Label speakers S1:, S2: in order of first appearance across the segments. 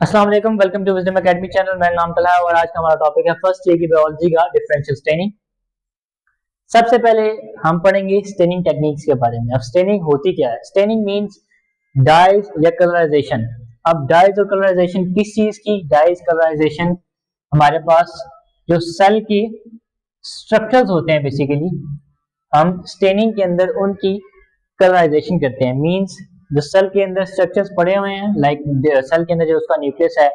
S1: अस्सलाम वालेकुम, welcome to wisdom academy channel. मेरा नाम तलहा है और आज का हमारा टॉपिक है फर्स्ट ईयर की बायोलॉजी का डिफरेंशियल स्टेनिंग। सबसे पहले हम पढ़ेंगे स्टेनिंग टेक्निक्स के बारे में। अब स्टेनिंग होती क्या है? स्टेनिंग मींस डाइज या कलराइजेशन। अब डाइज और कलराइजेशन किस चीज की? डाइज कलराइजेशन हमारे पास जो सेल की स्ट्रक्चर्स होते हैं, बेसिकली हम स्टेनिंग के अंदर उनकी कलराइजेशन करते हैं। मींस जो सेल के अंदर स्ट्रक्चर्स पड़े हुए हैं, लाइक सेल के अंदर जो उसका न्यूक्लियस है,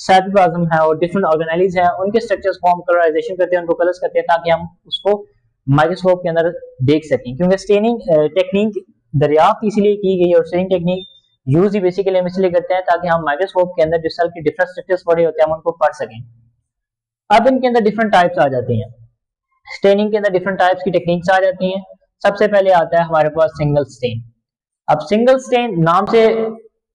S1: साइटोप्लाज्म है और डिफरेंट ऑर्गेनेल्स हैं, उनके स्ट्रक्चर्स को हम कलराइजेशन करते हैं, उनको कलर्स करते हैं ताकि हम उसको माइक्रोस्कोप के अंदर देख सकें। क्योंकि स्टेनिंग टेक्निक दरियाफ्त इसलिए की गई और स्टेनिंग टेक्निक यूज ही बेसिकली हम इसलिए करते हैं ताकि हम माइक्रोस्कोप के अंदर जो सेल के डिफरेंट स्ट्रक्चर्स पड़े होते हैं हम उनको पढ़ सकें। अब इनके अंदर डिफरेंट टाइप्स आ जाती हैं। स्टेनिंग के अंदर डिफरेंट टाइप्स की टेक्निक्स आ जाती हैं। सबसे पहले आता है हमारे पास सिंगल स्टेन। अब सिंगल स्टेन नाम से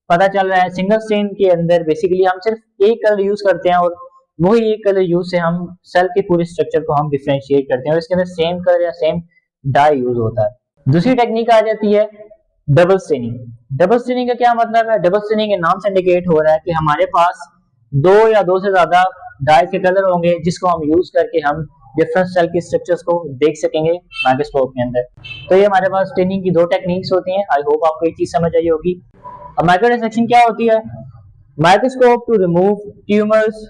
S1: पता चल रहा है, सिंगल स्टेन के अंदर बेसिकली हम सिर्फ एक कलर यूज करते हैं और वही एक कलर यूज से हम सेल के पूरे स्ट्रक्चर को हम डिफरेंशिएट करते हैं और इसके अंदर सेम कलर या सेम डाई यूज होता है। दूसरी टेक्निक आ जाती है डबल स्टेनिंग। डबल स्टेनिंग का क्या मतलब है? डबल स्टेनिंग के नाम से इंडिकेट हो रहा है कि हमारे पास दो या दो से ज्यादा डाई के कलर होंगे जिसको हम यूज करके हम डिफरेंट सेल के स्ट्रक्चर्स को देख सकेंगे माइक्रोस्कोप के अंदर। तो ये हमारे पास स्टेनिंग की दो टेक्निक्स होती हैं। आई होप आपको ये चीज समझ आई होगी। अब माइक्रो डिसेक्शन क्या होती है? Microscope to remove tumours,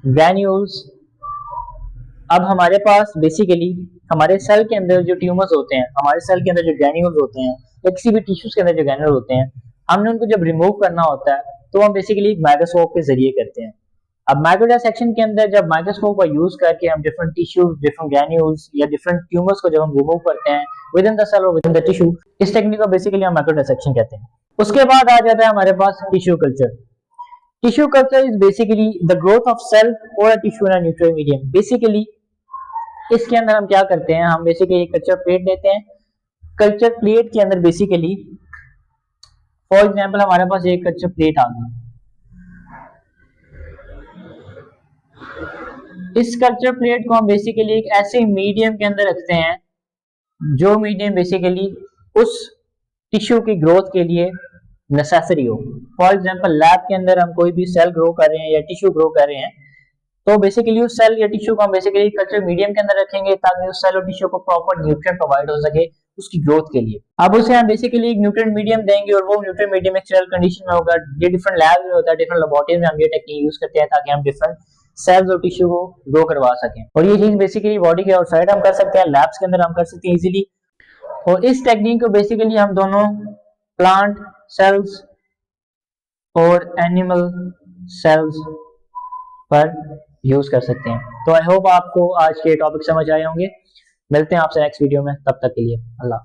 S1: granules. अब हमारे पास बेसिकली हमारे सेल के अंदर जो ट्यूमर्स होते हैं, हमारे सेल के अंदर जो ग्रैन्यूल्स होते हैं या किसी भी टिश्यूज के अंदर जो ग्रैन्यूल होते हैं, हमने उनको जब रिमूव करना होता है तो हम बेसिकली माइक्रोस्कोप के जरिए करते हैं। अब माइक्रो डिसेक्शन के अंदर जब माइक्रोस्कोप का यूज करके हम डिफरेंट टिश्यूज, डिफरेंट ग्रैन्यूल्स या डिफरेंट ट्यूमर्स को जब हम रिमूव करते हैं विद इन द सेल और विद इन द टिश्यू, इस टेक्निक को बेसिकली हम माइक्रो डिसेक्शन कहते हैं। उसके बाद आ जाता है हमारे पास tissue culture. Tissue culture is basically the growth of cell और a tissue in a nutrient medium. Basically इसके अंदर हम क्या करते हैं, हम बेसिकली एक कल्चर प्लेट लेते हैं। कल्चर प्लेट के अंदर बेसिकली फॉर एग्जांपल हमारे पास एक कल्चर प्लेट आ गई। इस कल्चर प्लेट को हम बेसिकली एक ऐसे मीडियम के अंदर रखते हैं जो मीडियम बेसिकली उस टिश्यू की ग्रोथ के लिए नेसेसरी हो। फॉर एग्जांपल लैब के अंदर हम कोई भी सेल ग्रो कर रहे हैं या टिश्यू ग्रो कर रहे हैं तो बेसिकली उस सेल या टिश्यू को हम बेसिकली कल्चर मीडियम के अंदर रखेंगे ताकि उस सेल और टिश्यू को प्रॉपर न्यूट्रिएंट प्रोवाइड हो सके उसकी ग्रोथ के लिए। अब उसे हम बेसिकली एक न्यूट्रिएंट मीडियम देंगे और वो न्यूट्रिएंट मीडियम एक स्टेरल कंडीशन में होगा। ये डिफरेंट लैब में होता है, डिफरेंट लेबोरेटरीज में हम ये टेक्निक यूज करते हैं ताकि हम डिफरेंट सेल्स और टिश्यू को ग्रो करवा सकें। और ये चीज बेसिकली बॉडी के आउटसाइड हम कर सकते हैं, लैब्स के अंदर हम कर सकते हैं इजीली। और इस टेक्निक को बेसिकली हम दोनों प्लांट सेल्स और एनिमल सेल्स पर यूज कर सकते हैं। तो आई होप आपको आज के टॉपिक समझ आए होंगे। मिलते हैं आपसे नेक्स्ट वीडियो में, तब तक के लिए अल्लाह।